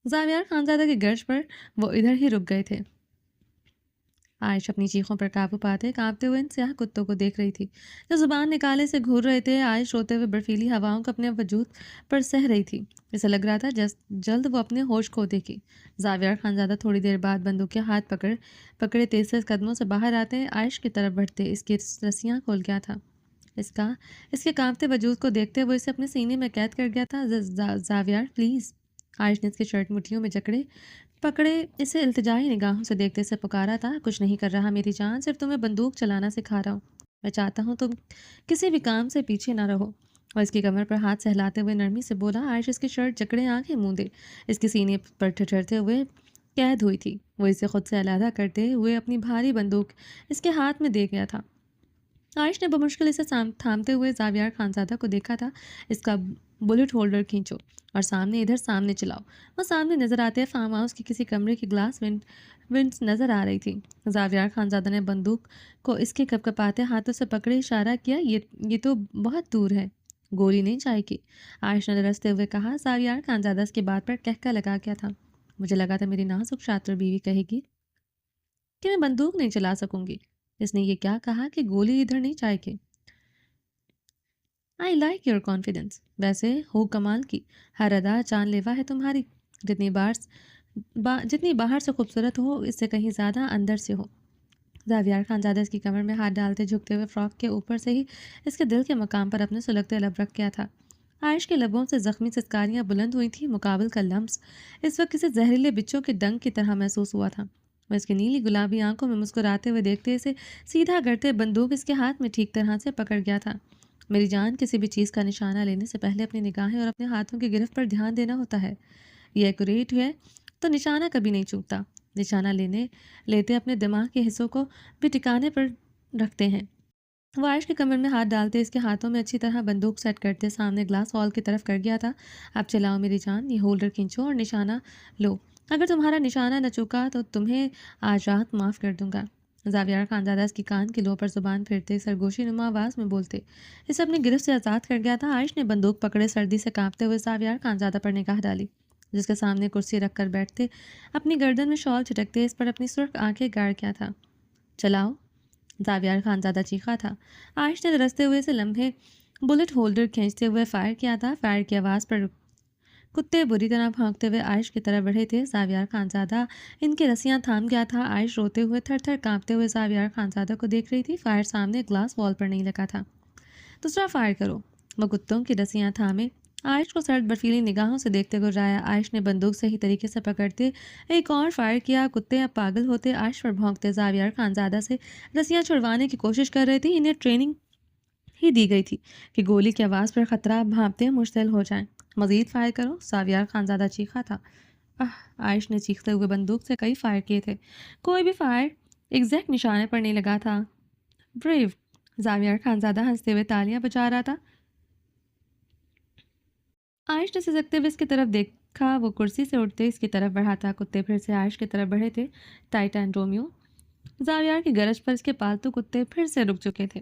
زاویار خانزادہ کی گرج پر وہ ادھر ہی رک گئے تھے۔ عائش اپنی چیخوں پر قابو پاتے کانپتے ہوئے ان سیاہ کتوں کو دیکھ رہی تھی جو زبان نکالے سے گھور رہے تھے۔ عائش روتے ہوئے برفیلی ہواؤں کو اپنے وجود پر سہ رہی تھی۔ اسے لگ رہا تھا جلد وہ اپنے ہوش کھو دے گی۔ زاویار خانزادہ تھوڑی دیر بعد بندوق کے ہاتھ پکڑے تیز قدموں سے باہر آتے عائش کی طرف بڑھتے اس کی رسیاں کھول گیا تھا۔ اس کے کانپتے وجود کو دیکھتے ہوئے اسے اپنے سینے میں قید کر گیا تھا۔ زاویار پلیز۔ عائش نے اس کی شرٹ مٹھیوں میں پکڑے اسے التجائی نگاہوں سے دیکھتے سے پکارا تھا۔ کچھ نہیں کر رہا میری جان، صرف تمہیں بندوق چلانا سکھا رہا ہوں۔ میں چاہتا ہوں تم کسی بھی کام سے پیچھے نہ رہو۔ اور اس کی کمر پر ہاتھ سہلاتے ہوئے نرمی سے بولا۔ عائش اس کی شرٹ جکڑے آنکھیں موندے اس کے سینے پر ٹھٹھرتے ہوئے قید ہوئی تھی۔ وہ اسے خود سے علیحدہ کرتے ہوئے اپنی بھاری بندوق اس کے ہاتھ میں دے گیا تھا۔ عائش نے بمشکل اسے تھامتے ہوئے زاویار خانزادہ کو دیکھا تھا۔ اس کا بلٹ ہولڈر کھینچو اور سامنے چلاؤ۔ وہ سامنے نظر آتے فارم ہاؤس کی کسی کمرے کی گلاس ونڈس نظر آ رہی تھی۔ زاویار خانزادہ نے بندوق کو اس کے کپکپاتے ہاتھوں سے پکڑے اشارہ کیا۔ یہ تو بہت دور ہے، گولی نہیں جائے گی، عائش نے لرزتے ہوئے کہا۔ زاویار خانزادہ اس کی بات پر کہکا لگا گیا تھا۔ مجھے لگا تھا میری نازک شاطر بیوی کہے گی کہ میں بندوق نہیں چلا سکوں گی۔ اس نے یہ کیا کہا کہ گولی ادھر نہیں جائے گی؟ I like your confidence۔ ویسے ہو کمال کی، ہر ادا جان لیوا ہے تمہاری۔ جتنی باہر سے خوبصورت ہو اس سے کہیں زیادہ اندر سے ہو۔ زاویار خانزادہ اس کی کمر میں ہاتھ ڈالتے جھکتے ہوئے فراک کے اوپر سے ہی اس کے دل کے مقام پر اپنے سلگتے لب رکھ گیا تھا۔ عائش کے لبوں سے زخمی سسکاریاں بلند ہوئی تھیں۔ مقابل کا لمس اس وقت کسی زہریلے بچوں کے ڈنگ کی طرح محسوس ہوا تھا۔ وہ اس کی نیلی گلابی آنکھوں میں مسکراتے ہوئے دیکھتے اسے سیدھا کرتے بندوق اس کے ہاتھ میں ٹھیک طرح سے پکڑ گیا تھا۔ میری جان، کسی بھی چیز کا نشانہ لینے سے پہلے اپنی نگاہیں اور اپنے ہاتھوں کی گرفت پر دھیان دینا ہوتا ہے۔ یہ ایکوریٹ ہے تو نشانہ کبھی نہیں چوکتا۔ نشانہ لیتے اپنے دماغ کے حصوں کو بھی ٹکانے پر رکھتے ہیں۔ وہ عائش کے کمر میں ہاتھ ڈالتے اس کے ہاتھوں میں اچھی طرح بندوق سیٹ کرتے سامنے گلاس وال کی طرف کر گیا تھا۔ اب چلاؤ میری جان، یہ ہولڈر کھینچو اور نشانہ لو۔ اگر تمہارا نشانہ نہ چوکا تو تمہیں آج رات معاف کر دوں گا۔ زاویار خانزادہ اس کی کان کی لو پر زبان پھیرتے سرگوشی نما آواز میں بولتے اسے اپنی گرفت سے آزاد کر گیا تھا۔ عائش نے بندوق پکڑے سردی سے کانپتے ہوئے زاویار خانزادہ پر نگاہ ڈالی جس کے سامنے کرسی رکھ کر بیٹھتے اپنی گردن میں شال چھٹکتے اس پر اپنی سرخ آنکھیں گاڑ کیا تھا۔ چلاؤ، زاویار خانزادہ چیخا تھا۔ عائش نے رستے ہوئے سے لمحے بلٹ ہولڈر کھینچتے ہوئے فائر کیا تھا۔ فائر کی آواز پر کتے بری طرح بھونکتے ہوئے عائش کی طرف بڑھے تھے۔ زاویار خانزادہ ان کی رسیاں تھام گیا تھا۔ عائش روتے ہوئے تھر تھر کانپتے ہوئے زاویار خانزادہ کو دیکھ رہی تھی۔ فائر سامنے گلاس وال پر نہیں لگا تھا۔ دوسرا فائر کرو۔ وہ کتوں کی رسیاں تھامے عائش کو سرد برفیلی نگاہوں سے دیکھتے گزرایا۔ عائش نے بندوق صحیح طریقے سے پکڑتے ایک اور فائر کیا۔ کتے اب پاگل ہوتے عائش پر بھونکتے زاویار خانزادہ سے رسیاں چھڑوانے کی کوشش کر رہے تھے۔ انہیں ٹریننگ ہی دی گئی تھی کہ گولی کی آواز پر خطرہ بھانپتے مشتعل ہو جائیں۔ مزید فائر کرو، زاویار خانزادہ چیخا تھا۔ عائش نے چیختے ہوئے بندوق سے کئی فائر کیے تھے، کوئی بھی فائر ایگزیکٹ نشانے پر نہیں لگا تھا۔ بریو، زاویار خانزادہ ہنستے ہوئے تالیاں بجا رہا تھا۔ عائش نے سسکتے ہوئے اس کی طرف دیکھا۔ وہ کرسی سے اٹھتے اس کی طرف بڑھا تھا۔ کتے پھر سے عائش کی طرف بڑھے تھے۔ ٹائٹان رومیو۔ زاویار کی گرج پر اس کے پالتو کتے پھر سے رک چکے تھے۔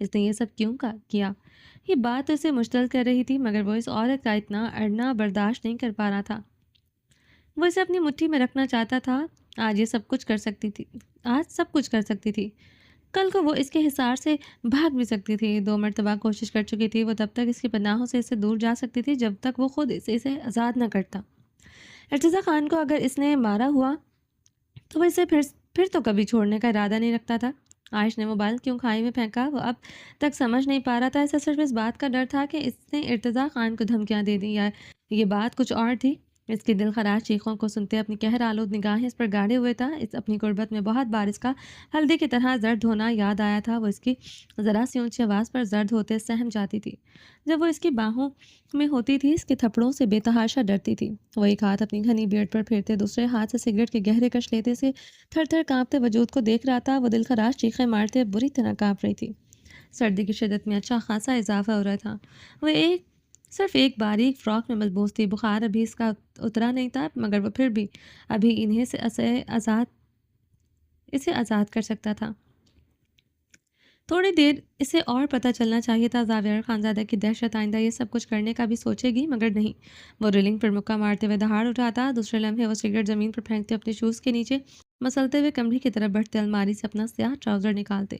اس نے یہ سب کیوں کیا؟ یہ بات تو اسے مشتعل کر رہی تھی، مگر وہ اس عورت کا اتنا اڑنا برداشت نہیں کر پا رہا تھا۔ وہ اسے اپنی مٹھی میں رکھنا چاہتا تھا۔ آج یہ سب کچھ کر سکتی تھی، آج سب کچھ کر سکتی تھی، کل کو وہ اس کے حصار سے بھاگ بھی سکتی تھی۔ 2 مرتبہ کوشش کر چکی تھی، وہ تب تک اس کی پناہوں سے اس سے دور جا سکتی تھی جب تک وہ خود اسے آزاد نہ کرتا۔ ارتضیٰ خان کو اگر اس نے مارا ہوا تو وہ اسے پھر تو کبھی چھوڑنے کا ارادہ نہیں رکھتا تھا۔ عائش نے موبائل کیوں کھائی میں پھینکا، وہ اب تک سمجھ نہیں پا رہا تھا۔ اسے صرف اس بات کا ڈر تھا کہ اس نے ارتضیٰ خان کو دھمکیاں دے دیں، یا یہ بات کچھ اور تھی۔ اس کی دل خراش چیخوں کو سنتے اپنی قہر آلود نگاہیں اس پر گاڑے ہوئے تھا۔ اس اپنی غربت میں بہت بار اس کا ہلدی کی طرح زرد ہونا یاد آیا تھا۔ وہ اس کی ذرا سی اونچی آواز پر زرد ہوتے سہم جاتی تھی جب وہ اس کی باہوں میں ہوتی تھی۔ اس کے تھپڑوں سے بے تحاشا ڈرتی تھی۔ وہ ایک ہاتھ اپنی گھنی بیئرڈ پر پھیرتے، دوسرے ہاتھ سے سگریٹ کے گہرے کش لیتے سے تھر تھر کانپتے وجود کو دیکھ رہا تھا۔ وہ دل خراش چیخیں مارتے بری طرح کانپ رہی تھی۔ سردی کی شدت میں اچھا خاصا اضافہ ہو رہا تھا۔ وہ صرف ایک باریک فراک میں ملبوس تھی۔ بخار ابھی اس کا اترا نہیں تھا، مگر وہ پھر بھی ابھی انہیں سے اسے آزاد کر سکتا تھا۔ تھوڑی دیر اسے اور پتہ چلنا چاہیے تھا۔ زاویہ خانزادہ کی دہشت آئندہ یہ سب کچھ کرنے کا بھی سوچے گی، مگر نہیں۔ وہ ریلنگ پر مکہ مارتے ہوئے دہاڑ اٹھاتا۔ دوسرے لمحے وہ سگریٹ زمین پر پھینکتے اپنے شوز کے نیچے مسلتے ہوئے کمرے کی طرف بڑھتے، الماری سے اپنا سیاہ ٹراؤزر نکالتے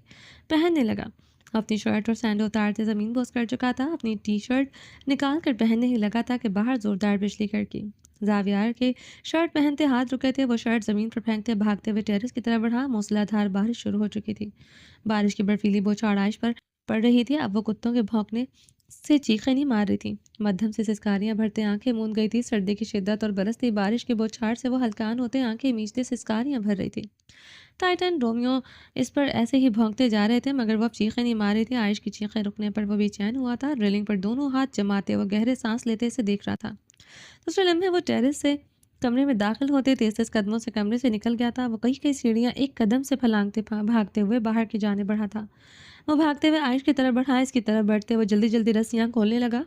پہننے لگا۔ اپنی شرٹ اور سینڈو اتارتے زمین بوس کر چکا تھا۔ اپنی ٹی شرٹ نکال کر پہننے ہی لگا تھا کہ باہر زوردار بجلی کڑکی۔ زاویہ کے شرٹ پہنتے ہاتھ رکے تھے۔ وہ شرٹ زمین پر پھینکتے بھاگتے ہوئے ٹیرس کی طرف بڑھا۔ موسلا دھار بارش شروع ہو چکی تھی۔ بارش کی برفیلی بوچھاڑ عائش پر پڑ رہی تھی۔ اب وہ کتوں کے بھونکنے سے چیخیں نہیں مار رہی تھی، مدھم سے سسکاریاں بھرتے آنکھیں موند گئی تھی۔ سردی کی شدت اور برستی بارش کی بوچھاڑ سے وہ ہلکان ہوتے آنکھیں میچتے سسکاریاں بھر رہی تھی۔ ٹائٹن رومیو اس پر ایسے ہی بھونکتے جا رہے تھے، مگر وہ اب چیخیں نہیں مار رہی تھی۔ عائش کی چیخیں رکنے پر وہ بے چین ہوا تھا۔ ریلنگ پر دونوں ہاتھ جماتے وہ گہرے سانس لیتے اسے دیکھ رہا تھا۔ دوسرے لمحے وہ ٹیرس سے کمرے میں داخل ہوتے تیز تیز قدموں سے کمرے سے نکل گیا تھا۔ وہ کئی سیڑھیاں ایک قدم سے پھلانگتے بھاگتے ہوئے باہر کی جانب بڑھا تھا۔ وہ بھاگتے ہوئے عائش کی طرف بڑھا، اس کی طرف بڑھتے وہ جلدی جلدی رسیاں کھولنے لگا۔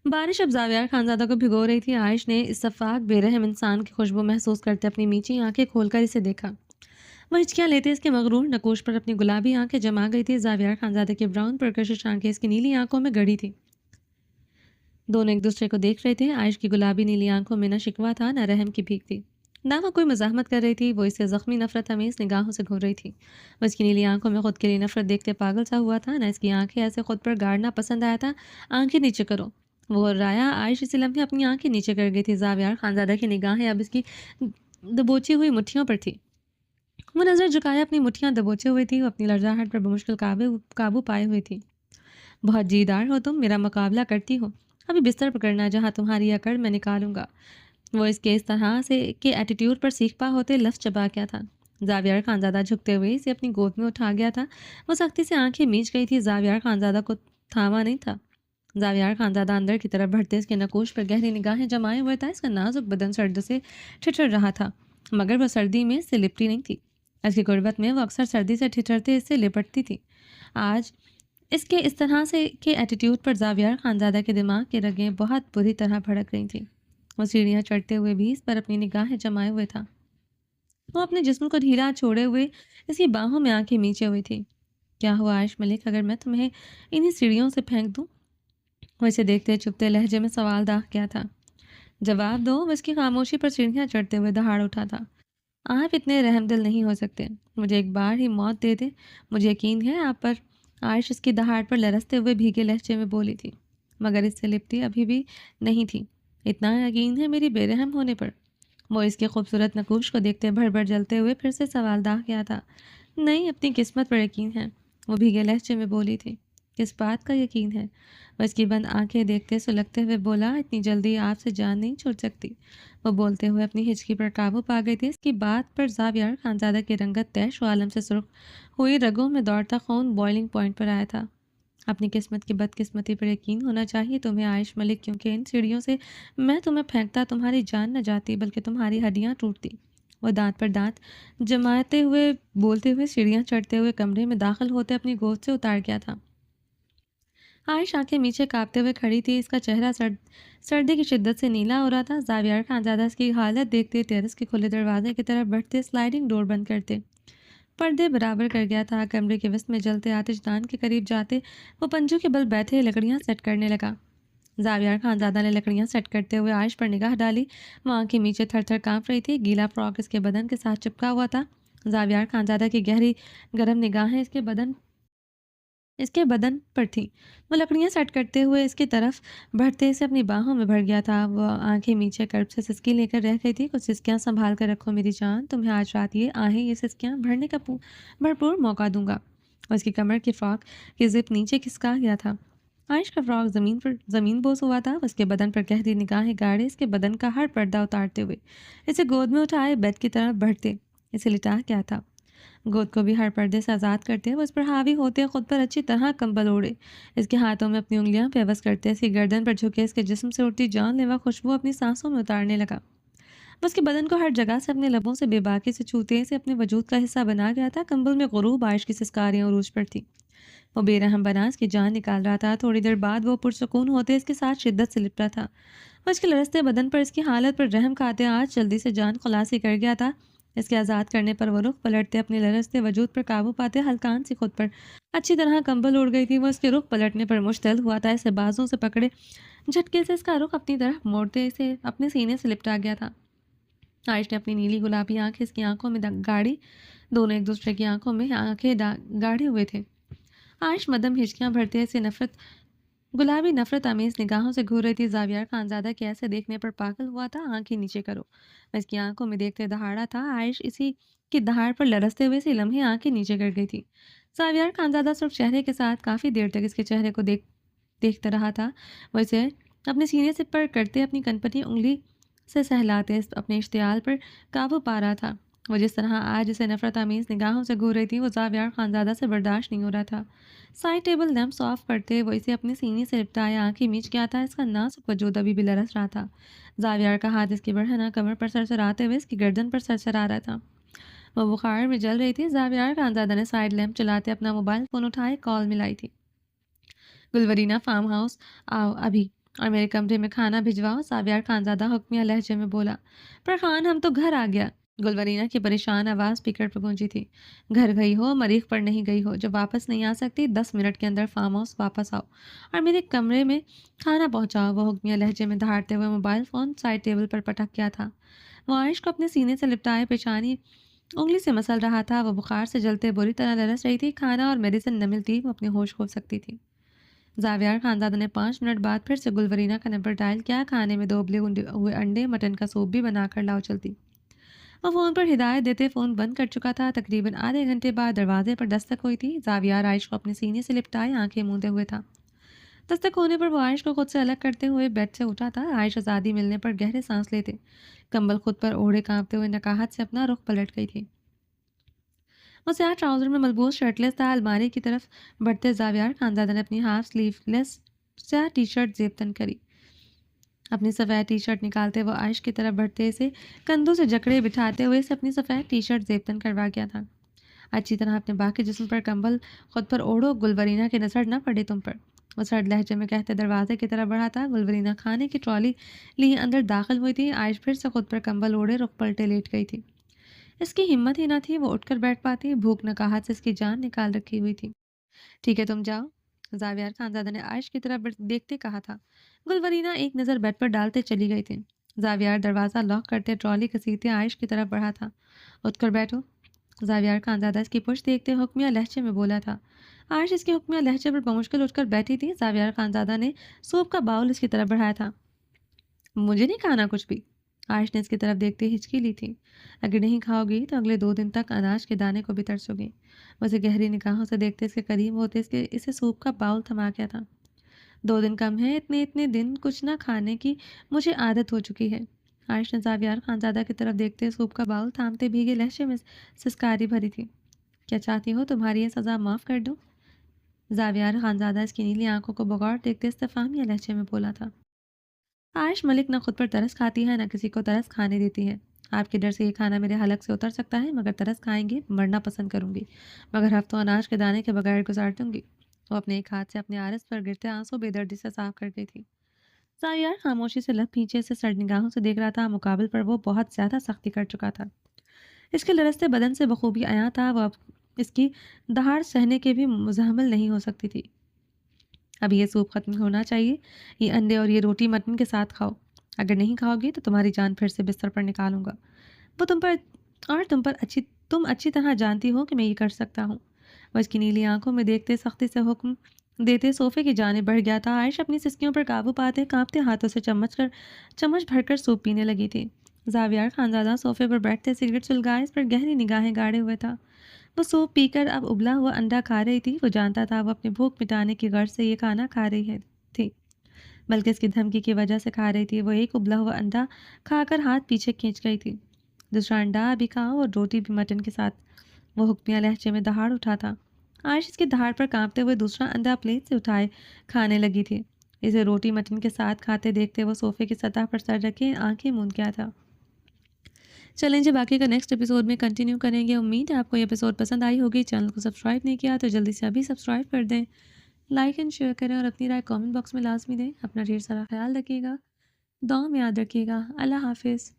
بارش اب زاویہ خانزادہ کو بھگو رہی تھی۔ عائش نے اس شفاق بے رحم انسان کی خوشبو محسوس کرتے اپنی میچی آنکھیں کھول کر اسے دیکھا۔ وہ ہچکیاں لیتے اس کے مغرور نقوش پر اپنی گلابی آنکھیں جما گئی تھی۔ زاویہ خانزادہ کی براؤن پرکشش آنکھیں اس کی نیلی آنکھوں میں گڑی تھی۔ دونوں ایک دوسرے کو دیکھ رہے تھے۔ عائش کی گلابی نیلی آنکھوں میں نہ شکوہ تھا نہ رحم کی بھیک تھی، نہ وہ کوئی مزاحمت کر رہی تھی۔ وہ اسے زخمی نفرت ہمیز نگاہوں سے گھور رہی تھی۔ وہ اس کی نیلی آنکھوں میں خود کے لیے نفرت دیکھتے پاگل سا ہوا تھا، نہ اس کی آنکھیں ایسے خود پر گاڑنا پسند آیا تھا۔ آنکھیں نیچے کرو، وہ رایا۔ عائش اسی لمحے اپنی آنکھیں نیچے کر گئی تھی۔ زاویہ خانزادہ کی نگاہیں اب اس کی دبوچی ہوئی مٹھیوں پر تھی۔ وہ نظر جھکائے اپنی مٹھیاں دبوچے ہوئے تھی۔ وہ اپنی لرزاہٹ پر بمشکل قابو پائے ہوئی تھی۔ بہت جیدار ہو تم، میرا مقابلہ کرتی ہو؟ ابھی بستر پکڑنا، جہاں تمہاری اکڑ میں نکالوں گا۔ وہ اس کے اس طرح سے کے ایٹیٹیوڈ پر سیکھ پا ہوتے لفظ چبا کیا تھا۔ زاویہ خانزادہ جھکتے ہوئے اسے اپنی گود میں اٹھا گیا تھا۔ وہ سختی سے آنکھیں میچ گئی تھی۔ زاویہ خانزادہ کو تھاما نہیں تھا۔ زاویہ خانزادہ اندر کی طرف بڑھتے اس کے نقوش پر گہری نگاہیں جمائے ہوئے تھا۔ اس کا نازک بدن سرد سے ٹھٹر رہا تھا، مگر وہ سردی میں اس سے لپٹی نہیں تھی۔ اس کی غربت میں وہ اکثر سردی سے ٹھٹرتے اس سے لپٹتی تھی۔ آج اس کے اس طرح سے کے ایٹیٹیوڈ پر زاویہ خانزادہ کے دماغ کی رگیں بہت بری طرح بھڑک رہی تھیں۔ وہ سیڑھیاں چڑھتے ہوئے بھی اس پر اپنی نگاہیں جمائے ہوئے تھا۔ وہ اپنے جسم کو ڈھیلا چھوڑے ہوئے اس کی باہوں میں آنکھیں میچے ہوئی تھی۔ کیا ہوا عائش ملک اگر میں تمہیں انہی سیڑھیوں سے پھینک دوں؟ وہ اسے دیکھتے چپتے لہجے میں سوال داغ کیا تھا۔ جواب دو۔ وہ اس کی خاموشی پر سیڑھیاں چڑھتے ہوئے دہاڑ اٹھا تھا۔ آپ اتنے رحم دل نہیں ہو سکتے، مجھے ایک بار ہی موت دے دے، مجھے یقین ہے آپ پر۔ عائش اس کی دہاڑ پر لرزتے ہوئے بھیگے لہجے میں بولی تھی، مگر اس سے لپٹی ابھی بھی نہیں تھی۔ اتنا یقین ہے میری بے رحم ہونے پر؟ وہ اس کے خوبصورت نقوش کو دیکھتے بھر بھر جلتے ہوئے پھر سے سوال داغ کیا تھا۔ نہیں، اپنی قسمت پر یقین ہے، وہ بھیگے لہجے میں بولی تھی۔ کس بات کا یقین ہے؟ وہ اس کی بند آنکھیں دیکھتے سلگتے ہوئے بولا، اتنی جلدی آپ سے جان نہیں چھوٹ سکتی۔ وہ بولتے ہوئے اپنی ہچکی پر قابو پا گئی تھی۔ اس کی بات پر زاویہ خانزادہ کی رنگت طیش و عالم سے سرخ ہوئی، رگوں میں دوڑتا خون بوائلنگ پوائنٹ پر آیا تھا۔ اپنی قسمت کی بدقسمتی پر یقین ہونا چاہیے تمہیں عائش ملک، کیونکہ ان سیڑھیوں سے میں تمہیں پھینکتا تمہاری جان نہ جاتی بلکہ تمہاری ہڈیاں ٹوٹتی۔ وہ دانت پر دانت جماتے ہوئے بولتے ہوئے سیڑھیاں چڑھتے ہوئے کمرے میں داخل ہوتے اپنی گود سے اتار گیا تھا۔ عائش آنکھیں میچے کانپتے ہوئے کھڑی تھی۔ اس کا چہرہ سردی کی شدت سے نیلا ہو رہا تھا۔ زاویہ خانزادہ اس کی حالت دیکھتے ٹیرس کے کھلے دروازے کی طرف بڑھتے، سلائڈنگ ڈور بند کرتے پردے برابر کر گیا تھا۔ کمرے کے وسط میں جلتے آتش دان کے قریب جاتے وہ پنجوں کے بل بیٹھے لکڑیاں سیٹ کرنے لگا۔ زاویار خانزادہ نے لکڑیاں سیٹ کرتے ہوئے عائش پر نگاہ ڈالی۔ وہ آنکھیں نیچے تھر تھر کانپ رہی تھی۔ گیلا فراک اس کے بدن کے ساتھ چپکا ہوا تھا۔ زاویار خانزادہ کی گہری گرم نگاہیں اس کے بدن پر تھیں۔ وہ لکڑیاں سیٹ کرتے ہوئے اس کی طرف بڑھتے اسے اپنی باہوں میں بھر گیا تھا۔ وہ آنکھیں نیچے کرب سے سسکی لے کر رہ گئی تھی۔ کچھ سسکیاں سنبھال کر رکھو میری جان، تمہیں آج رات یہ سسکیاں بھرنے کا بھرپور موقع دوں گا۔ اس کی کمر کی فراک کی زپ نیچے کھسکا گیا تھا۔ عائش کا فراک زمین بوس ہوا تھا۔ اس کے بدن پر گہری نگاہیں گاڑے اس کے بدن کا ہر پردہ اتارتے ہوئے اسے گود میں اٹھائے بیڈ کی طرف بڑھتے اسے لٹا کیا تھا۔ گود کو بھی ہر پردے سے آزاد کرتے وہ اس پر حاوی ہوتے خود پر اچھی طرح کمبل اوڑے اس کے ہاتھوں میں اپنی انگلیاں پیوست کرتے اس کی گردن پر جھکے اس کے جسم سے اڑتی جان لیوا خوشبو اپنی سانسوں میں اتارنے لگا۔ وہ اس کے بدن کو ہر جگہ سے اپنے لبوں سے بے باکی سے چھوتے اسے اپنے وجود کا حصہ بنا گیا تھا۔ کمبل میں غروب عائش کی سسکاریاں عروج پر تھی۔ وہ بے رحم بنا اس کی جان نکال رہا تھا۔ تھوڑی دیر بعد وہ پرسکون ہوتے اس کے ساتھ شدت سے لپٹا تھا۔ وہ اس کے لرزتے بدن پر اس کی حالت پر رحم کھاتے آج جلدی سے جان خلاصی کر گیا تھا۔ اس کے آزاد کرنے پر وہ رخ پلٹتے اپنے لرزتے وجود پر قابو پاتے ہلکان سی خود پر اچھی طرح کمبل اڑ گئی تھی۔ وہ اس کے رخ پلٹنے پر مشتعل ہوا تھا۔ اسے بازوں سے پکڑے جھٹکے سے اس کا رخ اپنی طرف موڑتے اسے اپنے سینے سے لپٹا گیا تھا۔ عائش نے اپنی نیلی گلابی آنکھیں اس کی آنکھوں میں گاڑی، دونوں ایک دوسرے کی آنکھوں میں آنکھیں گاڑے ہوئے تھے۔ عائش مدم ہچکیاں بھرتے اسے گلابی نفرت آمیز نگاہوں سے گھور رہی تھی۔ زاویار خانزادہ کے ایسے دیکھنے پر پاگل ہوا تھا۔ آنکھیں نیچے کرو، اس کی آنکھوں میں دیکھتے دہاڑا تھا۔ عائش اسی کی دہاڑ پر لرزتے ہوئے اسی لمحے آنکھیں نیچے کر گئی تھی۔ زاویار خانزادہ صرف چہرے کے ساتھ کافی دیر تک اس کے چہرے کو دیکھتا رہا تھا۔ وہ اسے اپنے سینے سے پر کرتے اپنی کنپٹی انگلی سے سہلاتے اپنے اشتعال پر قابو پا رہا تھا۔ وہ جس طرح آج اسے نفرت آمیز نگاہوں سے گھور رہی تھی وہ زاویار خانزادہ سے برداشت نہیں ہو رہا تھا۔ سائڈ ٹیبل لیمپ آف کرتے وہ اسے اپنے سینے سے لپٹایا آنکھیں میچ گیا تھا۔ اس کا نازک وجود ابھی بھی لرز رہا تھا۔ زاویار کا ہاتھ اس کی بڑھنا کمر پر سرسراتے ہوئے اس کی گردن پر سرسرا رہا تھا۔ وہ بخار میں جل رہی تھی۔ زاویار خانزادہ نے سائڈ لیمپ چلاتے اپنا موبائل فون اٹھائے کال ملائی تھی۔ گلورینہ فارم ہاؤس آؤ ابھی اور میرے کمرے میں کھانا بھجواؤ، زاویار خانزادہ حکمیہ لہجے میں بولا۔ پر خان ہم تو گھر آ گیا، گلورینہ کی پریشان آواز اسپیکر پر گونجی تھی۔ گھر گئی ہو، مریخ پر نہیں گئی ہو، جب واپس نہیں آ سکتی 10 منٹ کے اندر فارم ہاؤس واپس آؤ اور میرے کمرے میں کھانا پہنچاؤ۔ وہ حکمیہ لہجے میں دہاڑتے ہوئے موبائل فون سائڈ ٹیبل پر پٹک گیا تھا۔ وہ عائش کو اپنے سینے سے لپٹائے پیشانی انگلی سے مسل رہا تھا۔ وہ بخار سے جلتے بری طرح لرز رہی تھی۔ کھانا اور میڈیسن نہ ملتی وہ اپنے ہوش کھو سکتی تھی۔ زاویار خانزادہ نے 5 منٹ بعد پھر سے گلورینہ کا نمبر ڈائل کیا۔ کھانے میں 2 ابلے ہوئے انڈے، مٹن کا سوپ بھی بنا کر لاؤ جلدی۔ وہ فون پر ہدایت دیتے فون بند کر چکا تھا۔ تقریباً آدھے گھنٹے بعد دروازے پر دستک ہوئی تھی۔ زاویار عائش کو اپنے سینے سے لپٹائے آنکھیں موندے ہوئے تھا۔ دستک ہونے پر وہ عائش کو خود سے الگ کرتے ہوئے بیڈ سے اٹھا تھا۔ عائش آزادی ملنے پر گہرے سانس لیتے کمبل خود پر اوڑھے کانپتے ہوئے نقاہت سے اپنا رخ پلٹ گئی تھی۔ وہ سیاہ ٹراؤزر میں ملبوس شرٹلیس تھا۔ الماری کی طرف بڑھتے زاویار خانزادہ نے اپنی ہاف سلیو لیس سیاہ ٹی شرٹ زیب تن کری۔ اپنی سفید ٹی شرٹ نکالتے وہ عائش کی طرف بڑھتے اسے کندھوں سے جکڑے بٹھاتے ہوئے اسے اپنی سفید ٹی شرٹ زیب تن کروا گیا تھا۔ اچھی طرح اپنے باقی جسم پر کمبل خود پر اوڑھو، گلورینہ کی نظر نہ پڑے تم پر، وہ سرد لہجے میں کہتے دروازے کی طرف بڑھا تھا۔ گلورینہ کھانے کی ٹرالی لی اندر داخل ہوئی تھی۔ عائش پھر سے خود پر کمبل اوڑھے رخ پلٹے لیٹ گئی تھی۔ اس کی ہمت ہی نہ تھی وہ اٹھ کر بیٹھ پاتی۔ بھوک نقاہت سے اس کی جان نکال رکھی ہوئی تھی۔ ٹھیک ہے تم جاؤ، زاویار خانزادہ نے عائش کی طرف دیکھتے کہا تھا۔ گلورینہ ایک نظر بیڈ پر ڈالتے چلی گئی تھی۔ زاویار دروازہ لاک کرتے ٹرالی گھسیٹتے عائش کی طرف بڑھا تھا۔ اٹھ کر بیٹھو، زاویار خانزادہ اس کی پشت دیکھتے حکمیہ لہجے میں بولا تھا۔ عائش اس کے حکمیہ لہجے پر بمشکل اٹھ کر بیٹھی تھی۔ زاویار خانزادہ نے سوپ کا باؤل اس کی طرف بڑھایا تھا۔ مجھے نہیں کھانا کچھ بھی، عائش نے اس کی طرف دیکھتے ہچکی لی تھی۔ اگر نہیں کھاؤ گی تو اگلے 2 دن تک اناج کے دانے کو بھی ترسو گی۔ اسے گہری نگاہوں سے دیکھتے اس کے قریب ہوتے اسے سوپ کا باؤل تھما گیا تھا۔ 2 دن کم ہے، اتنے دن کچھ نہ کھانے کی مجھے عادت ہو چکی ہے۔ عائش نے زاویار خانزادہ کی طرف دیکھتے سوپ کا باؤل تھامتے بھیگے لہجے میں سسکاری بھری تھی۔ کیا چاہتی ہو تمہاری یہ سزا معاف کر دوں؟ زاویار خانزادہ اس کی نیلی آنکھوں کو بغور دیکھتے استفہامیہ لہجے میں بولا تھا۔ عائش ملک نہ خود پر ترس کھاتی ہے نہ کسی کو ترس کھانے دیتی ہے۔ آپ کے ڈر سے یہ کھانا میرے حلق سے اتر سکتا ہے، مگر ترس کھائیں گے مرنا پسند کروں گی، مگر ہفتوں اناج کے دانے کے بغیر گزار دوں گی۔ وہ اپنے ایک ہاتھ سے اپنے عارض پر گرتے آنسو بے دردی سے صاف کر گئی تھی۔ زاویار خاموشی سے لب پیچھے سے سرد نگاہوں سے دیکھ رہا تھا۔ مقابل پر وہ بہت زیادہ سختی کر چکا تھا۔ اس کے لرزتے بدن سے بخوبی عیاں تھا وہ اب اس کی دہاڑ سہنے کے بھی مزاحمل نہیں ہو سکتی تھی۔ اب یہ سوپ ختم ہونا چاہیے، یہ انڈے اور یہ روٹی مٹن کے ساتھ کھاؤ، اگر نہیں کھاؤ گی تو تمہاری جان پھر سے بستر پر نکالوں گا۔ وہ تم اچھی طرح جانتی ہو کہ میں یہ کر سکتا ہوں۔ وہ اس کی نیلی آنکھوں میں دیکھتے سختی سے حکم دیتے صوفے کی جانب بڑھ گیا تھا۔ عائش اپنی سسکیوں پر قابو پاتے کانپتے ہاتھوں سے چمچ بھر کر سوپ پینے لگی تھی۔ زاویار خانزادہ صوفے پر بیٹھتے سگریٹ سلگائے اس پر گہری نگاہیں گاڑے ہوئے تھا۔ وہ سوپ پی کر اب ابلا ہوا انڈا کھا رہی تھی۔ وہ جانتا تھا وہ اپنی بھوک مٹانے کی غرض سے یہ کھانا کھا رہی تھی، بلکہ اس کی دھمکی کی وجہ سے کھا رہی تھی۔ وہ ایک ابلا ہوا انڈا کھا کر ہاتھ پیچھے کھینچ گئی تھی۔ دوسرا انڈا بھی کھاؤ اور روٹی بھی مٹن کے ساتھ، وہ حکمیہ لہجے میں دہاڑ اٹھا تھا۔ عائش اس کی دہاڑ پر کانپتے ہوئے دوسرا انڈا پلیٹ سے اٹھائے کھانے لگی تھی۔ اسے روٹی مٹن کے ساتھ کھاتے دیکھتے وہ صوفے کی سطح پر سر رکھے آنکھیں موند گیا تھا۔ چلیں جی باقی کا نیکسٹ ایپیسوڈ میں کنٹینیو کریں گے۔ امید ہے آپ کو یہ ایپیسوڈ پسند آئی ہوگی۔ چینل کو سبسکرائب نہیں کیا تو جلدی سے ابھی سبسکرائب کر دیں، لائک اینڈ شیئر کریں اور اپنی رائے کامنٹ باکس میں لازمی دیں۔ اپنا ڈھیر سارا خیال رکھیے گا، دعا میں یاد رکھیے گا۔ اللہ حافظ۔